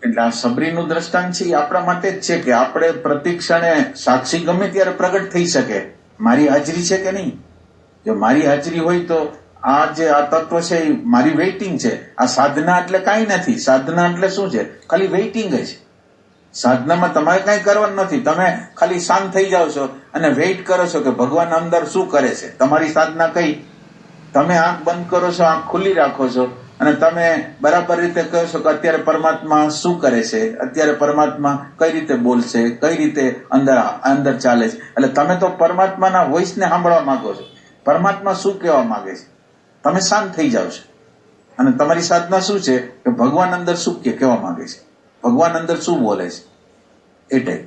એટલે આ સબરીનું દ્રષ્ટાંત છે એ આપણા માટે જ છે કે આપણે પ્રતિક્ષણે સાક્ષી ગમે ત્યારે પ્રગટ થઈ શકે. મારી હાજરી છે કે નહીં? જો મારી હાજરી હોય તો આ જે આ તત્વ છે એ મારી વેઇટિંગ છે. આ સાધના એટલે કાંઈ નથી. સાધના એટલે શું છે? ખાલી વેઇટિંગ જ. સાધનામાં તમારે કઈ કરવાનું નથી. તમે ખાલી શાંત થઈ જાઓ છો અને વેઇટ કરો છો કે ભગવાન અંદર શું કરે છે. તમારી સાધના કઈ? તમે આંખ બંધ કરો છો, આંખ ખુલ્લી રાખો છો અને તમે બરાબર રીતે કહો છો કે અત્યારે પરમાત્મા શું કરે છે, અત્યારે પરમાત્મા કઈ રીતે બોલશે, કઈ રીતે અંદર ચાલે છે. એટલે તમે તો પરમાત્માના વોઇસને સાંભળવા માંગો છો. પરમાત્મા શું કહેવા માંગે છે, તમે શાંત થઈ જાઓ છો. અને તમારી સાધના શું છે કે ભગવાન અંદર શું કહેવા માંગે છે, ભગવાન અંદર શું બોલે છે, એ ટાઈપ.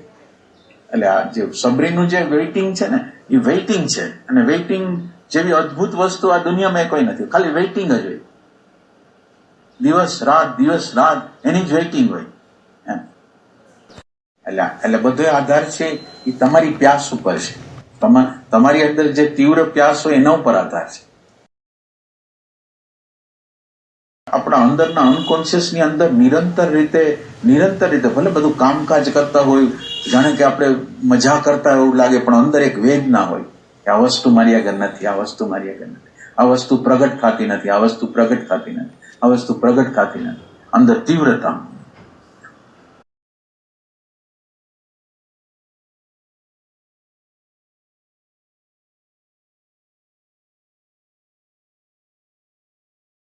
એટલે આ જે સબરીનું જે વેઇટિંગ છે ને એ વેઇટિંગ છે. અને વેઇટિંગ જેવી અદભુત વસ્તુ આ દુનિયામાં કોઈ નથી. ખાલી વેઇટિંગ જ હોય. દિવસ રાત એની જ વેઇટિંગ હોય. એટલે બધો આધાર છે એ તમારી પ્યાસ ઉપર છે. તમારી અંદર જે તીવ્ર પ્યાસ હોય એના ઉપર આધાર છે. આપણા અંદરના અનકોન્શિયસ ની અંદર નિરંતર રીતે ભલે બધું કામકાજ કરતા હોય, જાણે કે આપણે મજા કરતા એવું લાગે, પણ અંદર એક વેદના હોય કે આ વસ્તુ મારી આગળ નથી, આ વસ્તુ મારી આગળ નથી, આ વસ્તુ પ્રગટ થતી નથી, આ વસ્તુ પ્રગટ થતી નથી, આ વસ્તુ પ્રગટ થતી નથી. અંદર તીવ્રતા